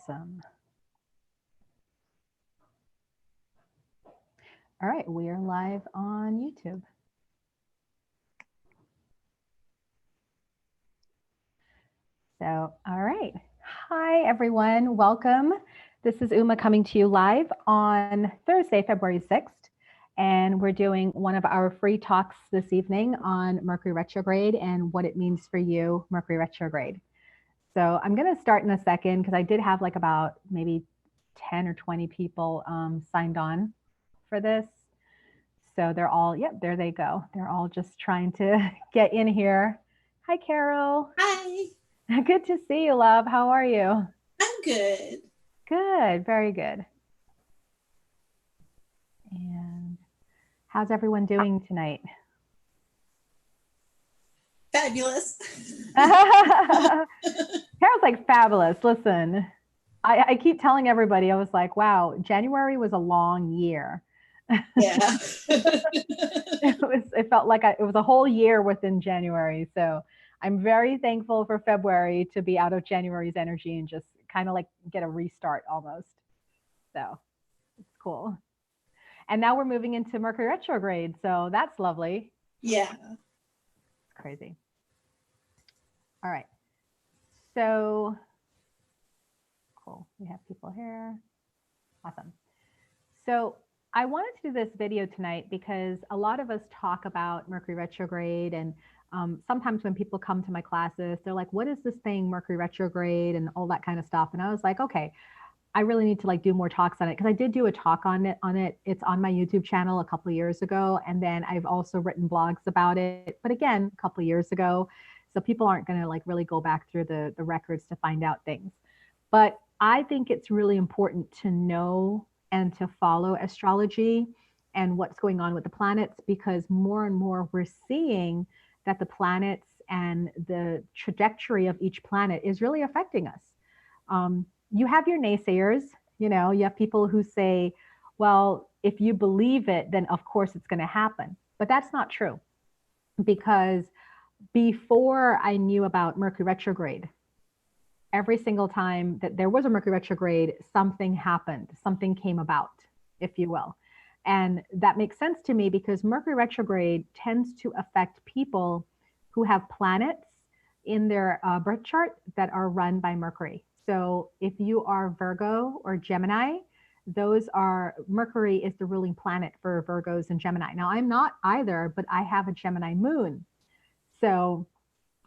Awesome. All right, we are live on YouTube. So, all right. Hi, everyone. Welcome. This is Uma coming to you live on Thursday, February 6th. And we're doing one of our free talks this evening on Mercury Retrograde and what it means for you, Mercury Retrograde. So I'm going to start in a second because I did have like about maybe 10 or 20 people signed on for this. So they're all, yep, there they go. They're all just trying to get in here. Hi, Carol. Hi. Good to see you, love. How are you? I'm good. Good, very good. And how's everyone doing tonight? Fabulous. Carol's like fabulous. Listen, I keep telling everybody, I was like, wow, January was a long year. Yeah. It felt like it was a whole year within January. So I'm very thankful for February to be out of January's energy and just kind of like get a restart almost. So it's cool. And now we're moving into Mercury retrograde. So that's lovely. Yeah. It's crazy. All right. So cool. We have people here. Awesome. So I wanted to do this video tonight because a lot of us talk about Mercury retrograde, and sometimes when people come to my classes, they're like, what is this thing, Mercury retrograde, and all that kind of stuff. And I was like, okay, I really need to like do more talks on it because I did do a talk on it. It's on my YouTube channel a couple of years ago. And then I've also written blogs about it, but again, a couple of years ago. So people aren't going to like really go back through the records to find out things. But I think it's really important to know and to follow astrology and what's going on with the planets, because more and more we're seeing that the planets and the trajectory of each planet is really affecting us. You have your naysayers, you know, you have people who say, well, if you believe it, then of course it's going to happen. But that's not true, because before I knew about Mercury retrograde, every single time that there was a Mercury retrograde, something happened, something came about, if you will. And that makes sense to me because Mercury retrograde tends to affect people who have planets in their birth chart that are run by Mercury. So if you are Virgo or Gemini, those are, Mercury is the ruling planet for Virgos and Gemini. Now I'm not either, but I have a Gemini moon. So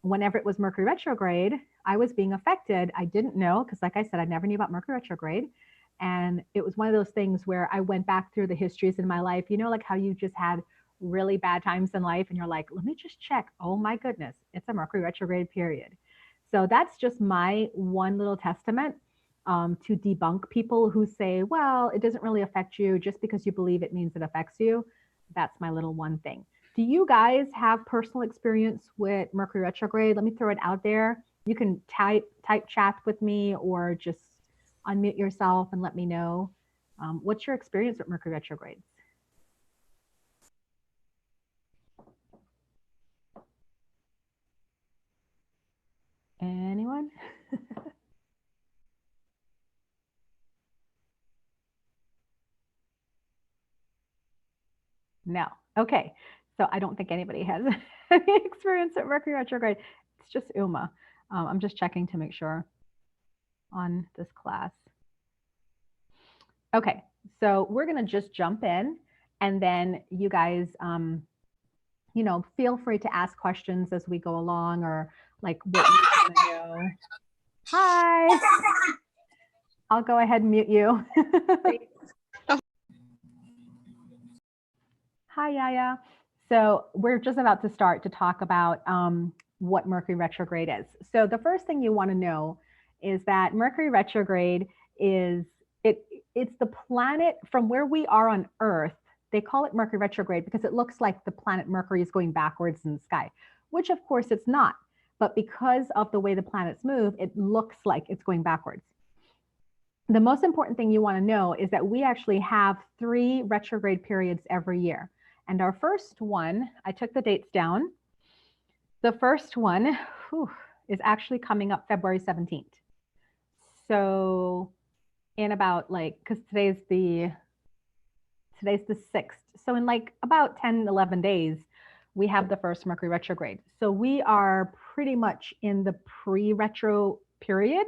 whenever it was Mercury retrograde, I was being affected. I didn't know, because like I said, I never knew about Mercury retrograde. And it was one of those things where I went back through the histories in my life, you know, like how you just had really bad times in life and you're like, let me just check. Oh my goodness, it's a Mercury retrograde period. So that's just my one little testament to debunk people who say, well, it doesn't really affect you. Just because you believe it means it affects you. That's my little one thing. Do you guys have personal experience with Mercury retrograde? Let me throw it out there. You can type chat with me or just unmute yourself and let me know. What's your experience with Mercury retrogrades? Anyone? No. Okay. So I don't think anybody has any experience at Mercury retrograde. It's just Uma. I'm just checking to make sure on this class. Okay. So we're going to just jump in, and then you guys, you know, feel free to ask questions as we go along, or like what you want to know. Hi. I'll go ahead and mute you. Hi, Yaya. So we're just about to start to talk about what Mercury retrograde is. So the first thing you want to know is that Mercury retrograde is, it's the planet from where we are on Earth. They call it Mercury retrograde because it looks like the planet Mercury is going backwards in the sky, which of course it's not. But because of the way the planets move, it looks like it's going backwards. The most important thing you want to know is that we actually have 3 retrograde periods every year. And our first one, I took the dates down. The first one is actually coming up February 17th. So in about like, because today's the 6th. So in like about 10, 11 days, we have the first Mercury retrograde. So we are pretty much in the pre-retro period.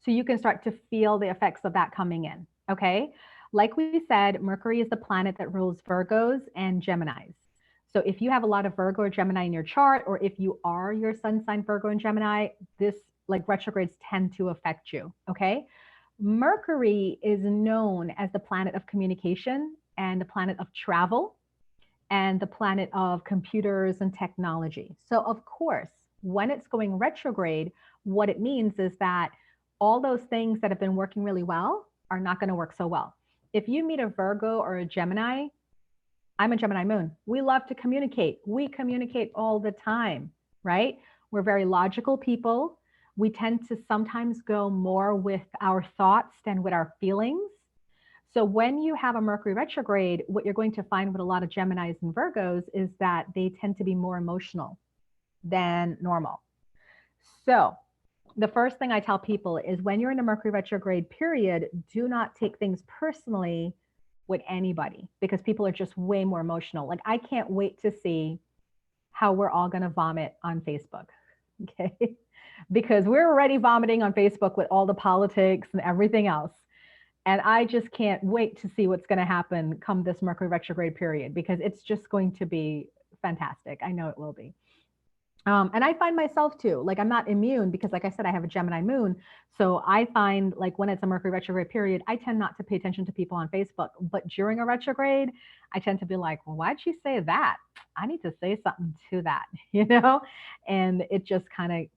So you can start to feel the effects of that coming in. Okay. Like we said, Mercury is the planet that rules Virgos and Geminis. So if you have a lot of Virgo or Gemini in your chart, or if you are your sun sign Virgo and Gemini, this like retrogrades tend to affect you. Okay. Mercury is known as the planet of communication and the planet of travel and the planet of computers and technology. So, of course, when it's going retrograde, what it means is that all those things that have been working really well are not going to work so well. If you meet a Virgo or a Gemini, I'm a Gemini moon. We love to communicate. We communicate all the time, right? We're very logical people. We tend to sometimes go more with our thoughts than with our feelings. So when you have a Mercury retrograde, what you're going to find with a lot of Geminis and Virgos is that they tend to be more emotional than normal. So the first thing I tell people is when you're in a Mercury retrograde period, do not take things personally with anybody because people are just way more emotional. Like I can't wait to see how we're all going to vomit on Facebook. Okay. Because we're already vomiting on Facebook with all the politics and everything else. And I just can't wait to see what's going to happen come this Mercury retrograde period because it's just going to be fantastic. I know it will be. And I find myself too, like I'm not immune because like I said, I have a Gemini moon. So I find like when it's a Mercury retrograde period, I tend not to pay attention to people on Facebook, but during a retrograde, I tend to be like, well, why'd she say that? I need to say something to that, you know? And it just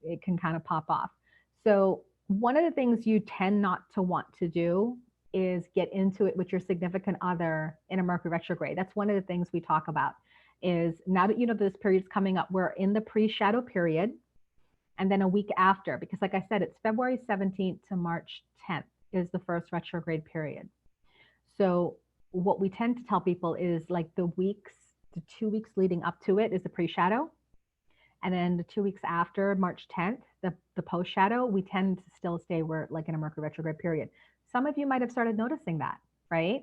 it can kind of pop off. So one of the things you tend not to want to do is get into it with your significant other in a Mercury retrograde. That's one of the things we talk about is now that you know this period's coming up, we're in the pre-shadow period and then a week after, because like I said, it's February 17th to March 10th is the first retrograde period. So what we tend to tell people is like the 2 weeks leading up to it is the pre-shadow. And then the 2 weeks after March 10th, the post-shadow, we tend to still stay where like in a Mercury retrograde period. Some of you might have started noticing that, right?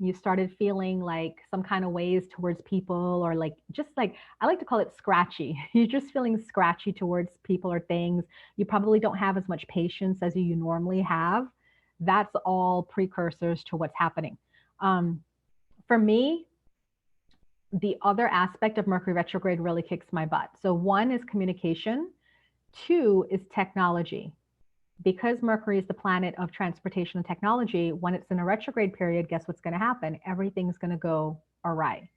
You started feeling like some kind of ways towards people or like, just like, I like to call it scratchy. You're just feeling scratchy towards people or things. You probably don't have as much patience as you normally have. That's all precursors to what's happening. For me, the other aspect of Mercury retrograde really kicks my butt. So one is communication. Two is technology. Because Mercury is the planet of transportation and technology, when it's in a retrograde period, guess what's going to happen? Everything's going to go awry.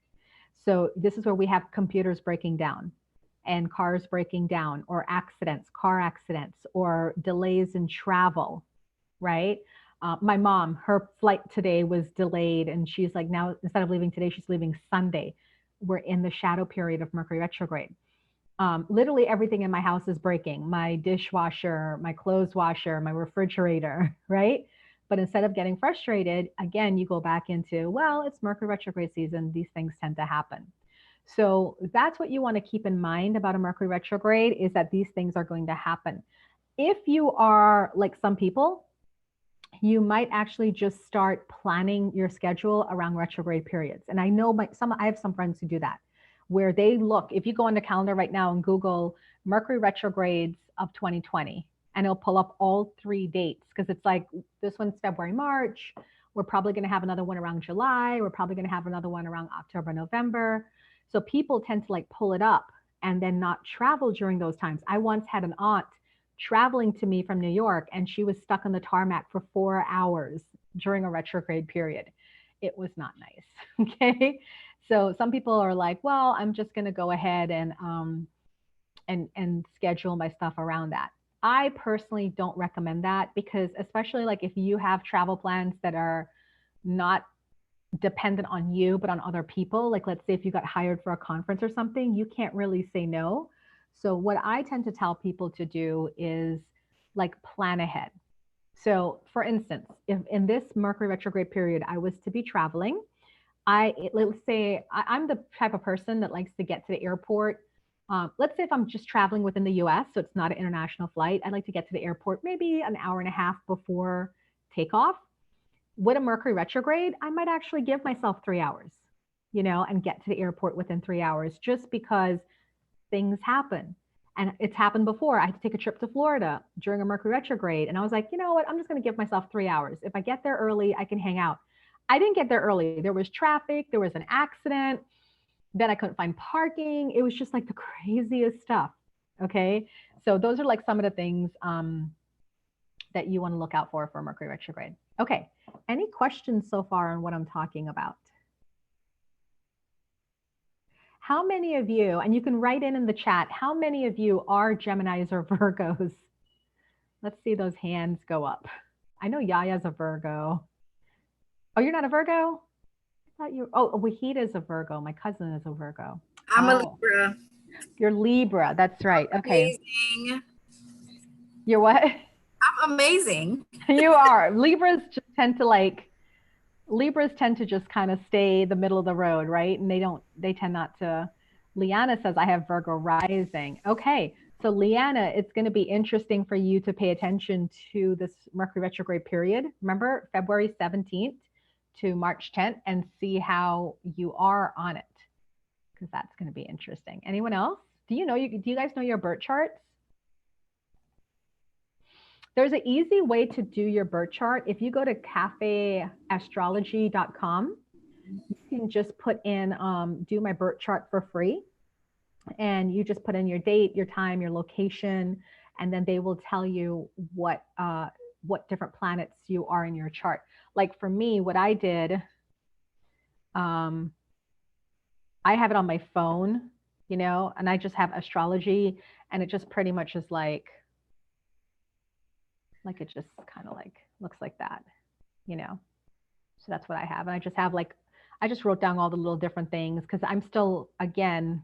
So this is where we have computers breaking down and cars breaking down or accidents, car accidents, or delays in travel, right? My mom, her flight today was delayed and she's like, now instead of leaving today, she's leaving Sunday. We're in the shadow period of Mercury retrograde. Literally everything in my house is breaking. My dishwasher, my clothes washer, my refrigerator, right? But instead of getting frustrated, again, you go back into, well, it's Mercury retrograde season. These things tend to happen. So that's what you want to keep in mind about a Mercury retrograde is that these things are going to happen. If you are like some people, you might actually just start planning your schedule around retrograde periods. And I know I have some friends who do that, where they look, if you go on the calendar right now and Google Mercury retrogrades of 2020, and it'll pull up all 3 dates because it's like this one's February, March. We're probably going to have another one around July. We're probably going to have another one around October, November. So people tend to like pull it up and then not travel during those times. I once had an aunt traveling to me from New York and she was stuck on the tarmac for 4 hours during a retrograde period. It was not nice. Okay. So some people are like, well, I'm just going to go ahead and schedule my stuff around that. I personally don't recommend that because especially like if you have travel plans that are not dependent on you, but on other people, like let's say if you got hired for a conference or something, you can't really say no. So what I tend to tell people to do is like plan ahead. So for instance, if in this Mercury retrograde period, I was to be traveling, let's say I'm the type of person that likes to get to the airport Let's say if I'm just traveling within the US, so it's not an international flight, I'd like to get to the airport maybe an hour and a half before takeoff. With a Mercury retrograde, I might actually give myself 3 hours, and get to the airport within 3 hours, just because things happen. And it's happened before. I had to take a trip to Florida during a Mercury retrograde. And I was like, you know what? I'm just going to give myself 3 hours. If I get there early, I can hang out. I didn't get there early. There was traffic. There was an accident. Then I couldn't find parking. It was just like the craziest stuff. Okay. So those are like some of the things that you want to look out for Mercury retrograde. Okay. Any questions so far on what I'm talking about? How many of you, and you can write in the chat, how many of you are Geminis or Virgos? Let's see those hands go up. I know Yaya's a Virgo. Oh, you're not a Virgo? I thought you, oh, Wahida is a Virgo. My cousin is a Virgo. I'm a Libra. You're Libra. That's right. Okay. Amazing. You're what? I'm amazing. You are. Libras tend to just kind of stay the middle of the road, right? And they tend not to. Liana says, I have Virgo rising. Okay. So Liana, it's going to be interesting for you to pay attention to this Mercury retrograde period. Remember, February 17th to March 10th, and see how you are on it, because that's going to be interesting. Anyone else? Do you guys know your birth charts? There's an easy way to do your birth chart. If you go to cafeastrology.com, you can just put in, do my birth chart for free. And you just put in your date, your time, your location, and then they will tell you what different planets you are in your chart. Like for me, what I did, I have it on my phone, and I just have astrology, and it just pretty much is like it just kind of like looks like that, So that's what I have. And I just have I just wrote down all the little different things, because I'm still, again,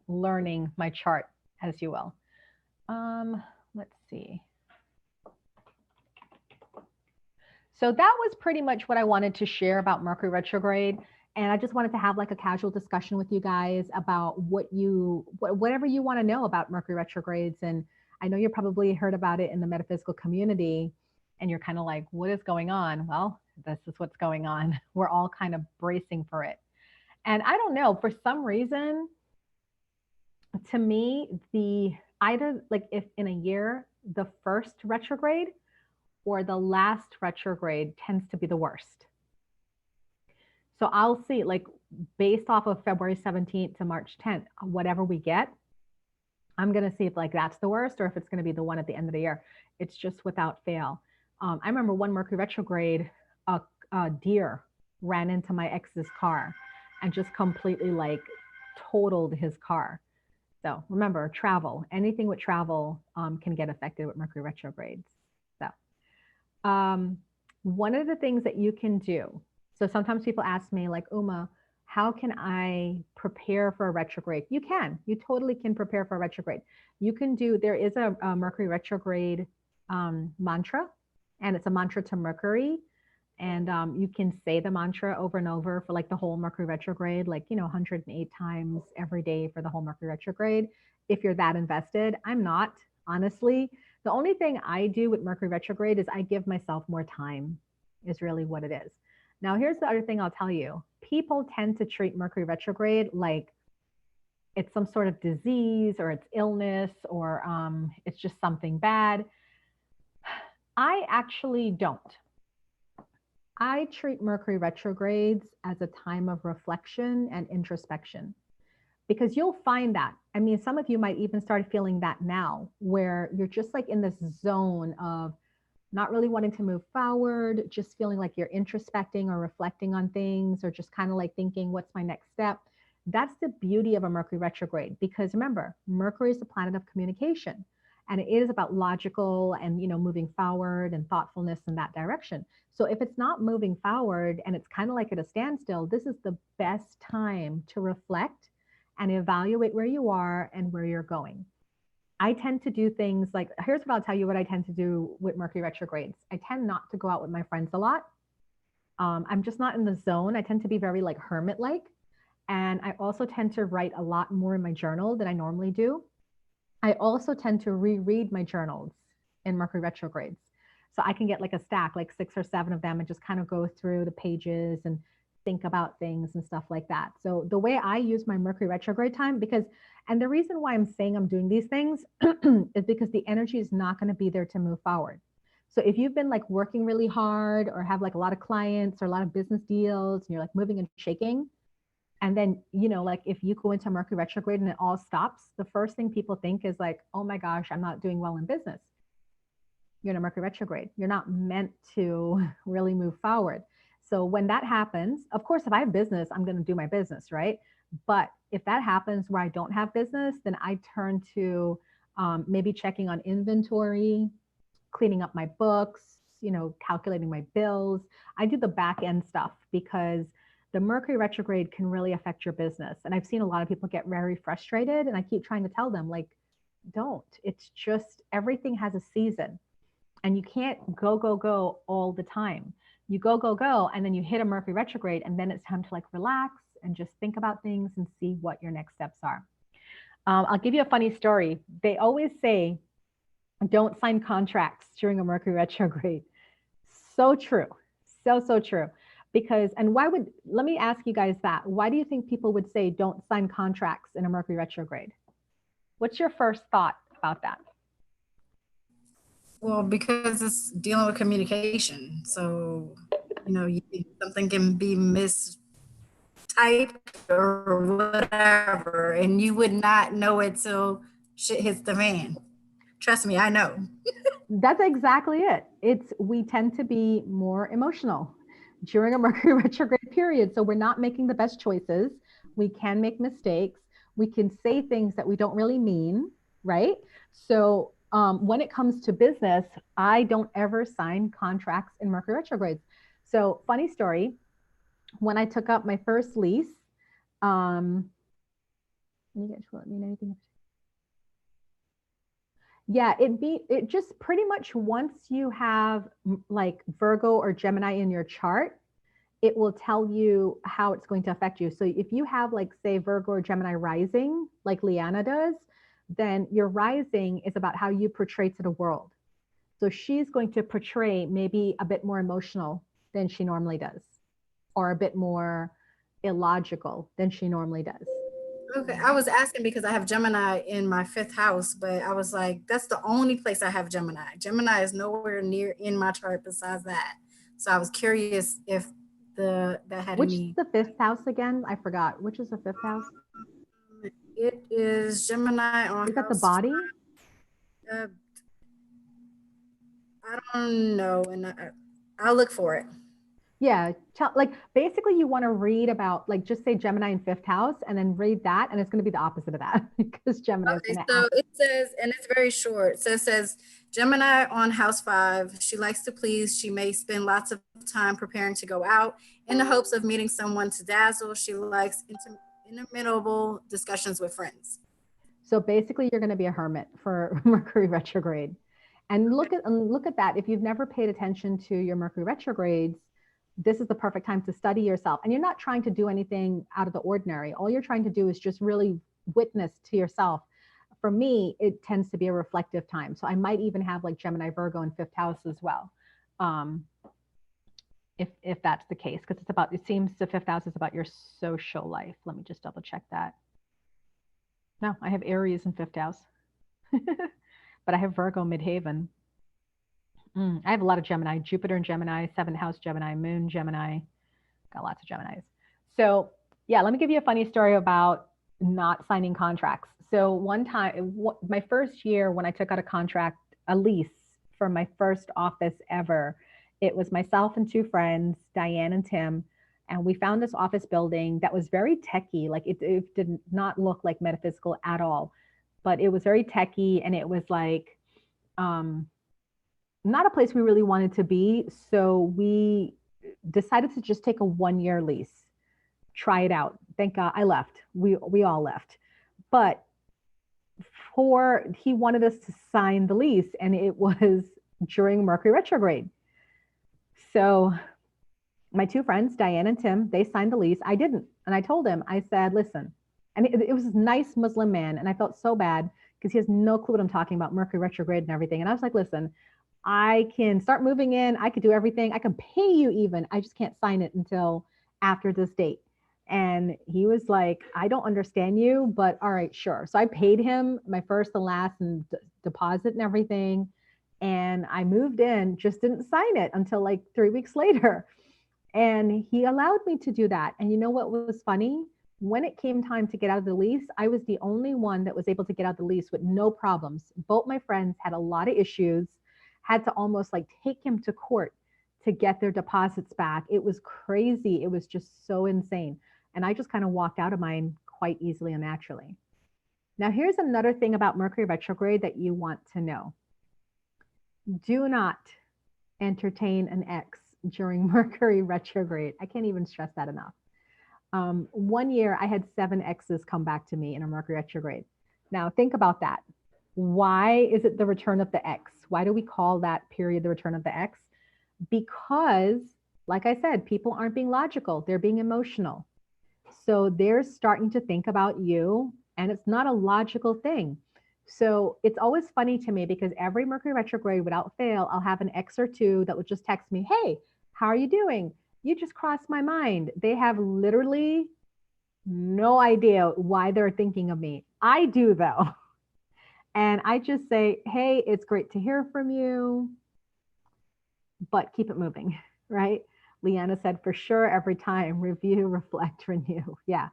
learning my chart, as you will. Let's see. So that was pretty much what I wanted to share about Mercury retrograde. And I just wanted to have like a casual discussion with you guys about whatever you want to know about Mercury retrogrades. And I know you probably heard about it in the metaphysical community, and you're kind of like, what is going on? Well, this is what's going on. We're all kind of bracing for it. And I don't know, for some reason, to me, either like if in a year, the first retrograde or the last retrograde tends to be the worst. So I'll see, like, based off of February 17th to March 10th, whatever we get, I'm going to see if like that's the worst, or if it's going to be the one at the end of the year. It's just without fail. I remember one Mercury retrograde, a deer ran into my ex's car and just completely like totaled his car. So remember, travel, anything with travel can get affected with Mercury retrogrades. So one of the things that you can do, so sometimes people ask me like, Uma, how can I prepare for a retrograde? You totally can prepare for a retrograde. There is a Mercury retrograde mantra, and it's a mantra to Mercury. And you can say the mantra over and over for like the whole Mercury retrograde, 108 times every day for the whole Mercury retrograde. If you're that invested, I'm not, honestly. The only thing I do with Mercury retrograde is I give myself more time, is really what it is. Now, here's the other thing I'll tell you. People tend to treat Mercury retrograde like it's some sort of disease, or it's illness, or it's just something bad. I actually don't. I treat Mercury retrogrades as a time of reflection and introspection, because you'll find that, I mean, some of you might even start feeling that now, where you're just like in this zone of not really wanting to move forward, just feeling like you're introspecting or reflecting on things, or just kind of like thinking, what's my next step? That's the beauty of a Mercury retrograde, because remember, Mercury is the planet of communication, and it is about logical and, moving forward and thoughtfulness in that direction. So if it's not moving forward and it's kind of like at a standstill, this is the best time to reflect and evaluate where you are and where you're going. I tend to do things like, here's what I'll tell you what I tend to do with Mercury retrogrades. I tend not to go out with my friends a lot. I'm just not in the zone. I tend to be very like hermit-like. And I also tend to write a lot more in my journal than I normally do. I also tend to reread my journals in Mercury retrogrades. So I can get like a stack, like 6 or 7 of them, and just kind of go through the pages and think about things and stuff like that. So the way I use my Mercury retrograde time, and the reason why I'm saying I'm doing these things is because the energy is not going to be there to move forward. So if you've been like working really hard or have like a lot of clients or a lot of business deals and you're like moving and shaking, and then, like if you go into Mercury retrograde and it all stops, the first thing people think is like, oh my gosh, I'm not doing well in business. You're in a Mercury retrograde. You're not meant to really move forward. So when that happens, of course, if I have business, I'm going to do my business, right? But if that happens where I don't have business, then I turn to maybe checking on inventory, cleaning up my books, calculating my bills. I do the back end stuff because the Mercury retrograde can really affect your business. And I've seen a lot of people get very frustrated, and I keep trying to tell them, like, don't. It's just everything has a season, and you can't go all the time. You go, and then you hit a Mercury retrograde, and then it's time to like relax and just think about things and see what your next steps are. I'll give you a funny story. They always say, don't sign contracts during a Mercury retrograde. So true. So true. Because, and let me ask you guys that. Why do you think people would say don't sign contracts in a Mercury retrograde? What's your first thought about that? Well, because it's dealing with communication. So, something can be mistyped or whatever, and you would not know it till shit hits the fan. Trust me, I know. That's exactly it. We tend to be more emotional during a Mercury retrograde period. So we're not making the best choices. We can make mistakes. We can say things that we don't really mean, right? So when it comes to business, I don't ever sign contracts in Mercury retrogrades. So funny story, when I took up my first lease, yeah, it just pretty much once you have like Virgo or Gemini in your chart, it will tell you how it's going to affect you. So if you have like say Virgo or Gemini rising, like Liana does, then your rising is about how you portray to the world. So she's going to portray maybe a bit more emotional than she normally does, or a bit more illogical than she normally does. Okay, I was asking because I have Gemini in my 5th house, but I was like, that's the only place I have Gemini. Gemini is nowhere near in my chart besides that. So I was curious if that had Which any. is the 5th house again? I forgot. Which is the 5th house? It is Gemini on. Is that the body? I don't know, and I'll look for it. Yeah, like basically you want to read about like just say Gemini in 5th house and then read that, and it's going to be the opposite of that because Gemini is Okay, going to so it says, and it's very short. So it says Gemini on house 5. She likes to please. She may spend lots of time preparing to go out in the hopes of meeting someone to dazzle. She likes interminable discussions with friends. So basically you're going to be a hermit for Mercury retrograde. And look at that. If you've never paid attention to your Mercury retrogrades, this is the perfect time to study yourself. And you're not trying to do anything out of the ordinary. All you're trying to do is just really witness to yourself. For me, it tends to be a reflective time. So I might even have like Gemini Virgo in 5th house as well. If that's the case, because it seems the 5th house is about your social life. Let me just double check that. No, I have Aries in 5th house, but I have Virgo midhaven. I have a lot of Gemini, Jupiter in Gemini, 7th house Gemini, moon Gemini, got lots of Geminis. So yeah, let me give you a funny story about not signing contracts. So one time, my first year when I took out a lease for my first office ever, it was myself and 2 friends, Diane and Tim, and we found this office building that was very techy. Like it did not look like metaphysical at all, but it was very techy, and it was like, not a place we really wanted to be. So we decided to just take a 1-year lease, try it out. Thank God I left. We all left. But he wanted us to sign the lease, and it was during Mercury retrograde. So my 2 friends, Diane and Tim, they signed the lease. I didn't. And I told him, I said, listen, and it was this nice Muslim man. And I felt so bad because he has no clue what I'm talking about, Mercury retrograde and everything. And I was like, listen, I can start moving in. I could do everything. I can pay you even. I just can't sign it until after this date. And he was like, I don't understand you, but all right, sure. So I paid him my first and last and deposit and everything. And I moved in, just didn't sign it until like 3 weeks later. And he allowed me to do that. And you know what was funny? When it came time to get out of the lease, I was the only one that was able to get out of the lease with no problems. Both my friends had a lot of issues, had to almost like take him to court to get their deposits back. It was crazy. It was just so insane. And I just kind of walked out of mine quite easily and naturally. Now, here's another thing about Mercury retrograde that you want to know. Do not entertain an ex during Mercury retrograde. I can't even stress that enough. 1 year, I had 7 exes come back to me in a Mercury retrograde. Now, think about that. Why is it the return of the ex? Why do we call that period the return of the ex? Because, like I said, people aren't being logical, they're being emotional. So they're starting to think about you, and it's not a logical thing. So it's always funny to me because every Mercury retrograde, without fail, I'll have an ex or two that would just text me, hey, how are you doing? You just crossed my mind. They have literally no idea why they're thinking of me. I do, though. And I just say, hey, it's great to hear from you, but keep it moving, right? Leanna said, for sure, every time, review, reflect, renew. Yeah,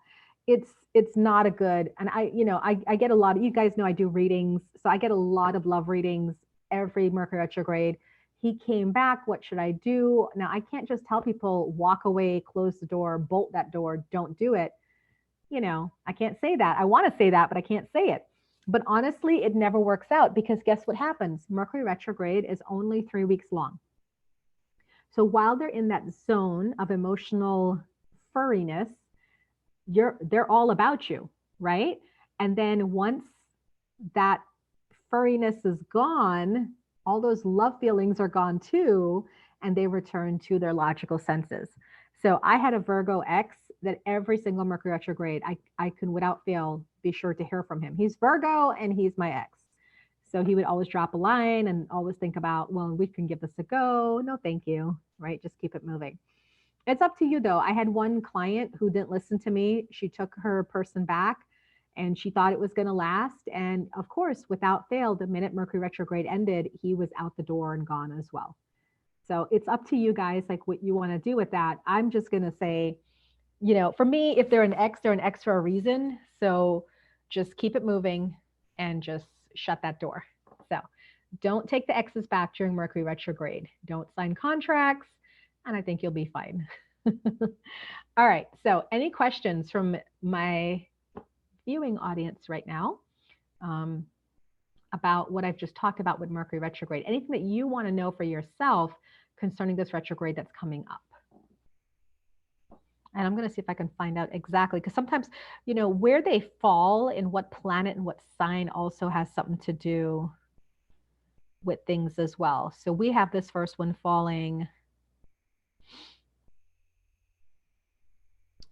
it's not a good, and I get a lot of, you guys know I do readings, so I get a lot of love readings every Mercury retrograde. He came back, what should I do? Now, I can't just tell people, walk away, close the door, bolt that door, don't do it. I can't say that. I want to say that, but I can't say it. But honestly, it never works out because guess what happens? Mercury retrograde is only 3 weeks long. So while they're in that zone of emotional furriness, they're all about you, right? And then once that furriness is gone, all those love feelings are gone too, and they return to their logical senses. So I had a Virgo ex that every single Mercury retrograde, I can without fail be sure to hear from him. He's Virgo and he's my ex. So he would always drop a line and always think about, well, we can give this a go. No, thank you, right? Just keep it moving. It's up to you though. I had one client who didn't listen to me. She took her person back and she thought it was going to last. And of course, without fail, the minute Mercury retrograde ended, he was out the door and gone as well. So it's up to you guys, like what you want to do with that. I'm just going to say, for me, if they're an ex for a reason. So just keep it moving and just shut that door. So don't take the exes back during Mercury retrograde. Don't sign contracts, and I think you'll be fine. All right. So any questions from my viewing audience right now about what I've just talked about with Mercury retrograde? Anything that you want to know for yourself concerning this retrograde that's coming up? And I'm going to see if I can find out exactly, because sometimes, where they fall in what planet and what sign also has something to do with things as well. So we have this first one falling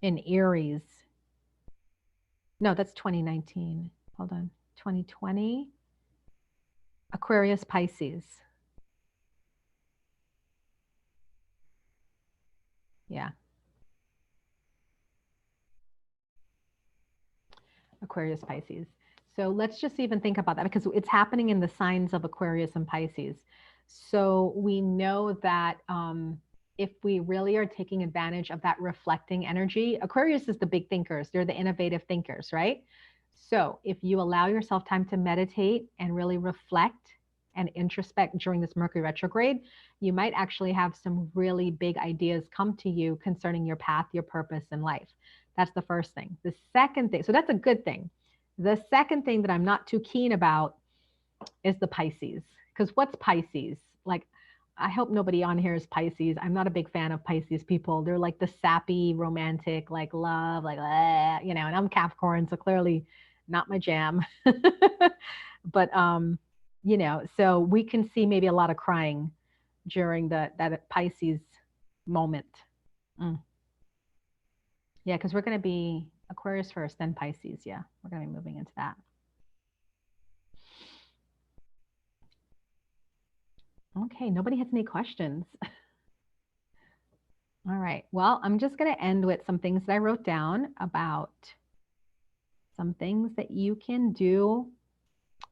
in Aries. No, that's 2019. Hold on. 2020. Aquarius, Pisces. Yeah. Aquarius, Pisces. So let's just even think about that because it's happening in the signs of Aquarius and Pisces. So we know that if we really are taking advantage of that reflecting energy, Aquarius is the big thinkers. They're the innovative thinkers, right? So if you allow yourself time to meditate and really reflect and introspect during this Mercury retrograde, you might actually have some really big ideas come to you concerning your path, your purpose in life. That's the first thing. The second thing, so that's a good thing. The second thing that I'm not too keen about is the Pisces. Because what's Pisces? Like, I hope nobody on here is Pisces. I'm not a big fan of Pisces people. They're like the sappy, romantic, like love, like, and I'm Capricorn, so clearly not my jam. But, so we can see maybe a lot of crying during that Pisces moment. Yeah, because we're going to be Aquarius first, then Pisces. Yeah, we're going to be moving into that. Okay, nobody has any questions. All right, well, I'm just going to end with some things that I wrote down about some things that you can do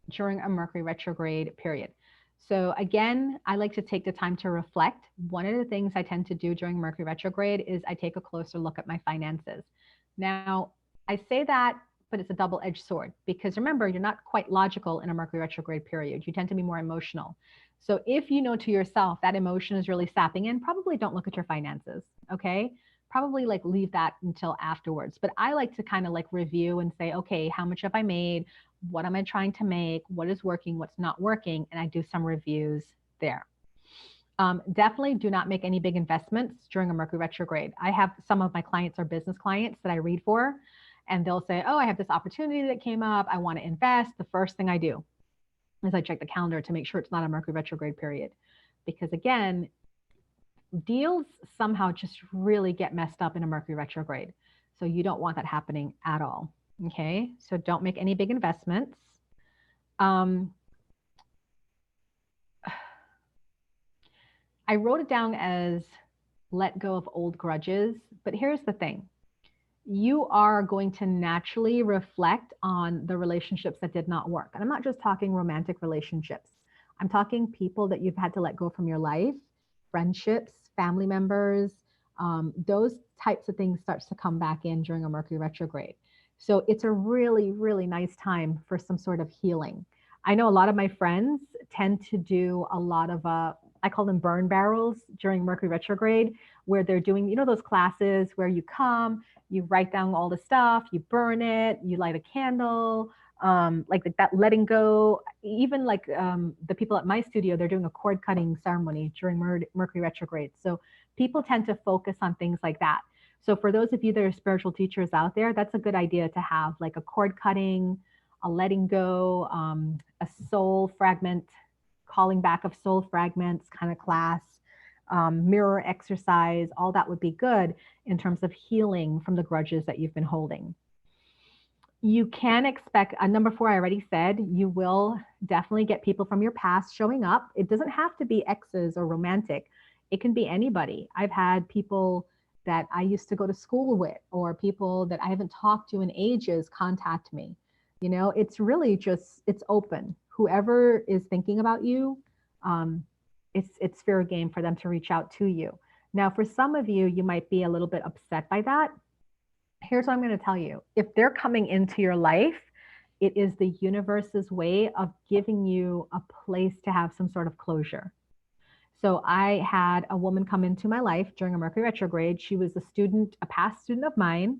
during a Mercury retrograde period. So again, I like to take the time to reflect. One of the things I tend to do during Mercury retrograde is I take a closer look at my finances. Now, I say that, but it's a double-edged sword because remember, you're not quite logical in a Mercury retrograde period. You tend to be more emotional. So if you know to yourself that emotion is really sapping in, probably don't look at your finances, okay? Probably like leave that until afterwards. But I like to kind of like review and say, okay, how much have I made? What am I trying to make? What is working? What's not working? And I do some reviews there. Definitely do not make any big investments during a Mercury retrograde. I have some of my clients are business clients that I read for, and they'll say, oh, I have this opportunity that came up. I want to invest. The first thing I do is I check the calendar to make sure it's not a Mercury retrograde period. Because again, deals somehow just really get messed up in a Mercury retrograde. So you don't want that happening at all. Okay. So don't make any big investments. I wrote it down as let go of old grudges, but here's the thing. You are going to naturally reflect on the relationships that did not work. And I'm not just talking romantic relationships. I'm talking people that you've had to let go from your life, friendships, family members, those types of things starts to come back in during a Mercury retrograde. So it's a really, really nice time for some sort of healing. I know a lot of my friends tend to do a lot of, I call them burn barrels during Mercury retrograde, where they're doing, you know, those classes where you come, you write down all the stuff, you burn it, you light a candle, like that letting go. Even like the people at my studio, they're doing a cord cutting ceremony during Mercury retrograde. So people tend to focus on things like that. So for those of you that are spiritual teachers out there, that's a good idea to have like a cord cutting, a letting go, a soul fragment, calling back of soul fragments kind of class, mirror exercise, all that would be good in terms of healing from the grudges that you've been holding. You can expect, number 4, I already said, you will definitely get people from your past showing up. It doesn't have to be exes or romantic. It can be anybody. I've had people that I used to go to school with or people that I haven't talked to in ages contact me. You know, it's really just, it's open. Whoever is thinking about you, it's fair game for them to reach out to you. Now, for some of you, you might be a little bit upset by that. Here's what I'm going to tell you. If they're coming into your life, it is the universe's way of giving you a place to have some sort of closure. So I had a woman come into my life during a Mercury retrograde. She was a student, a past student of mine.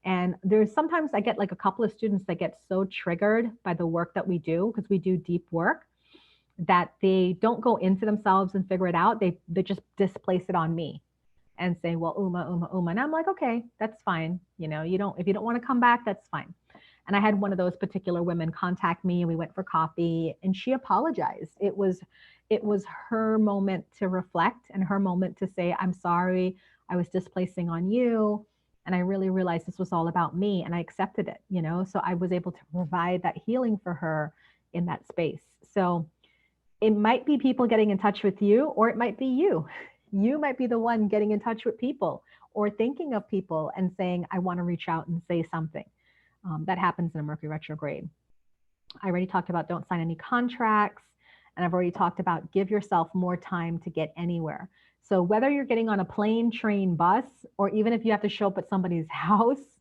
And there's sometimes I get like a couple of students that get so triggered by the work that we do, because we do deep work, that they don't go into themselves and figure it out. They just displace it on me and say, well, Uma. And I'm like, okay, that's fine. You know, if you don't want to come back, that's fine. And I had one of those particular women contact me and we went for coffee and she apologized. It was her moment to reflect and her moment to say, I'm sorry, I was displacing on you. And I really realized this was all about me and I accepted it, you know, so I was able to provide that healing for her in that space. So it might be people getting in touch with you, or it might be you. You might be the one getting in touch with people or thinking of people and saying, I want to reach out and say something. That happens in a Mercury retrograde. I already talked about don't sign any contracts. And I've already talked about give yourself more time to get anywhere. So whether you're getting on a plane, train, bus, or even if you have to show up at somebody's house,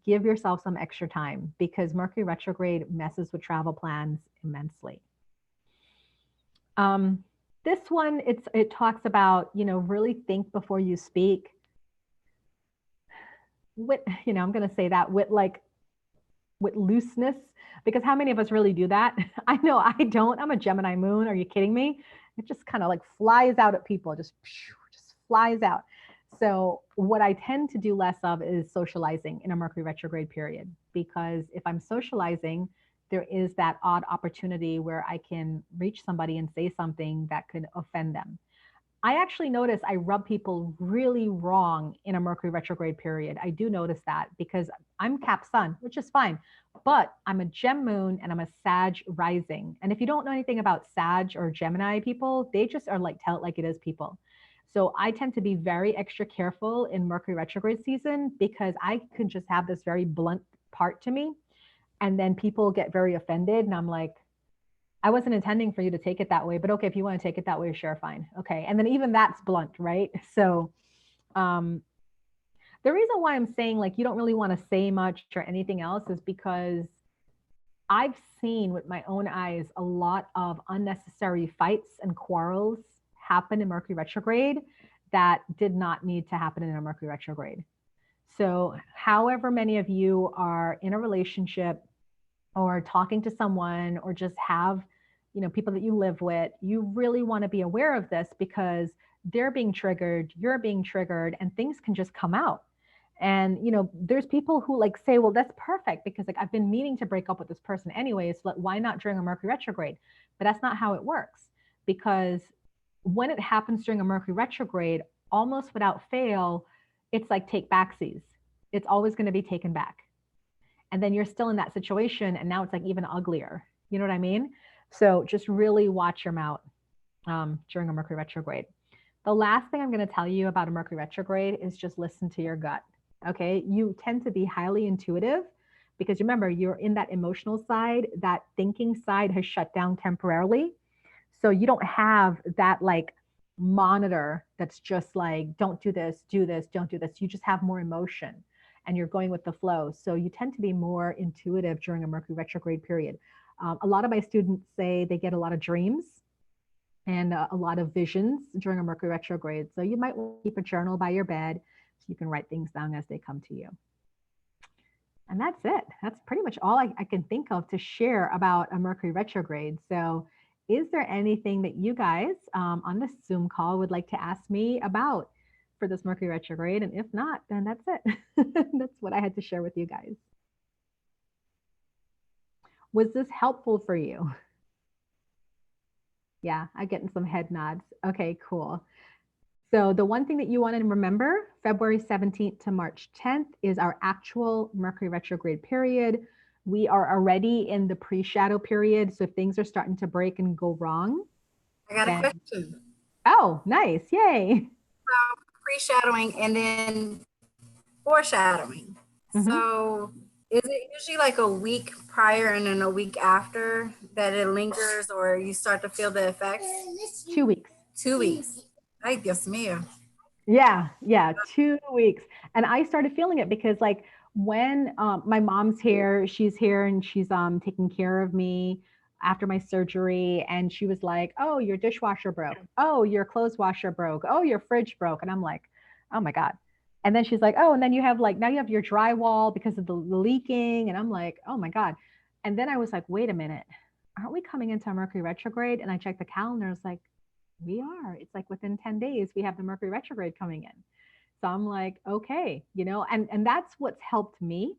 give yourself some extra time because Mercury retrograde messes with travel plans immensely. This one, it talks about, you know, really think before you speak. With, you know, I'm going to say that with looseness, because how many of us really do that? I know I don't. I'm a Gemini moon. Are you kidding me? It just kind of like flies out at people, just flies out. So what I tend to do less of is socializing in a Mercury retrograde period, because if I'm socializing, there is that odd opportunity where I can reach somebody and say something that could offend them. I actually notice I rub people really wrong in a Mercury retrograde period. I do notice that because I'm Cap Sun, which is fine, but I'm a Gem Moon and I'm a Sag rising. And if you don't know anything about Sag or Gemini people, they just are like tell it like it is people. So I tend to be very extra careful in Mercury retrograde season because I can just have this very blunt part to me. And then people get very offended. And I'm like, I wasn't intending for you to take it that way, but okay, if you want to take it that way, sure, fine. Okay. And then even that's blunt, right? So the reason why I'm saying like you don't really want to say much or anything else is because I've seen with my own eyes a lot of unnecessary fights and quarrels happen in Mercury retrograde that did not need to happen in a Mercury retrograde. So however many of you are in a relationship or talking to someone or just have, you know, people that you live with, you really want to be aware of this because they're being triggered, you're being triggered, and things can just come out. And, you know, there's people who like say, well, that's perfect because like I've been meaning to break up with this person anyways, so why not during a Mercury retrograde? But that's not how it works because when it happens during a Mercury retrograde, almost without fail, it's like take backsies. It's always going to be taken back. And then you're still in that situation and now it's like even uglier. You know what I mean? So just really watch your mouth during a Mercury retrograde. The last thing I'm going to tell you about a Mercury retrograde is just listen to your gut. Okay. You tend to be highly intuitive because remember, you're in that emotional side, that thinking side has shut down temporarily. So you don't have that like monitor that's just like, don't do this, don't do this. You just have more emotion and you're going with the flow. So you tend to be more intuitive during a Mercury retrograde period. A lot of my students say they get a lot of dreams and a lot of visions during a Mercury retrograde. So you might want to keep a journal by your bed so you can write things down as they come to you. And that's it. That's pretty much all I can think of to share about a Mercury retrograde. So is there anything that you guys on this Zoom call would like to ask me about for this Mercury retrograde? And if not, then that's it. That's what I had to share with you guys. Was this helpful for you? Yeah, I'm getting some head nods. Okay, cool. So the one thing that you want to remember, February 17th to March 10th is our actual Mercury retrograde period. We are already in the pre-shadow period. So if things are starting to break and go wrong. I got a question. Oh, nice. Yay. Pre-shadowing and then foreshadowing. So is it usually like a week prior and then a week after that it lingers or you start to feel the effects? 2 weeks. 2 weeks. Ay, Dios mío. Yeah, 2 weeks. And I started feeling it because like when my mom's here, she's here and she's taking care of me after my surgery. And she was like, oh, your dishwasher broke. Oh, your clothes washer broke. Oh, your fridge broke. And I'm like, oh my God. And then she's like, oh, and then you have like, now you have your drywall because of the leaking. And I'm like, oh my God. And then I was like, wait a minute, aren't we coming into a Mercury retrograde? And I checked the calendar. It's like, we are. It's like within 10 days, we have the Mercury retrograde coming in. So I'm like, okay, you know, and that's what's helped me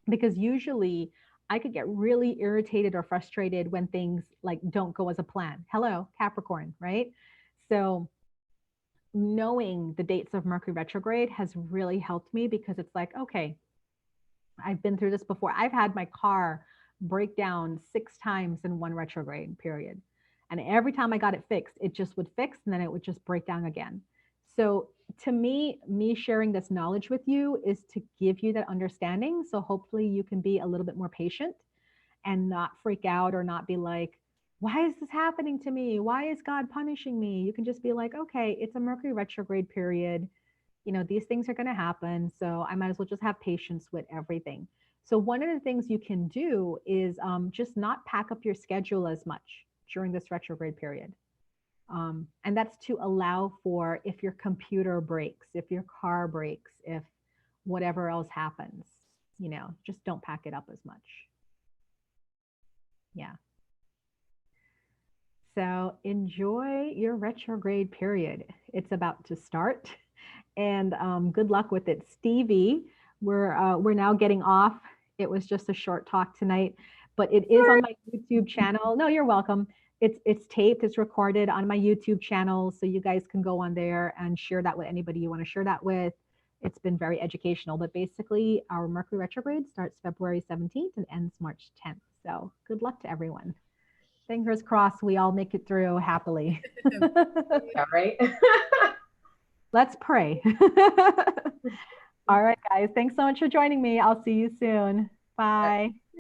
because usually I could get really irritated or frustrated when things like don't go as a plan. Hello, Capricorn, right? So knowing the dates of Mercury retrograde has really helped me because it's like, okay, I've been through this before. I've had my car break down 6 times in one retrograde period. And every time I got it fixed, it just would fix and then it would just break down again. So to me sharing this knowledge with you is to give you that understanding. So hopefully you can be a little bit more patient and not freak out or not be like, why is this happening to me? Why is God punishing me? You can just be like, okay, it's a Mercury retrograde period. You know, these things are going to happen. So I might as well just have patience with everything. So one of the things you can do is just not pack up your schedule as much during this retrograde period. And that's to allow for if your computer breaks, if your car breaks, if whatever else happens, you know, just don't pack it up as much. Yeah. So enjoy your retrograde period. It's about to start and good luck with it. Stevie, we're now getting off. It was just a short talk tonight, but it is on my YouTube channel. No, you're welcome. it's taped, it's recorded on my YouTube channel. So you guys can go on there and share that with anybody you want to share that with. It's been very educational, but basically our Mercury retrograde starts February 17th and ends March 10th. So good luck to everyone. Fingers crossed we all make it through happily. Yeah, right. Let's pray. All right, guys. Thanks so much for joining me. I'll see you soon. Bye.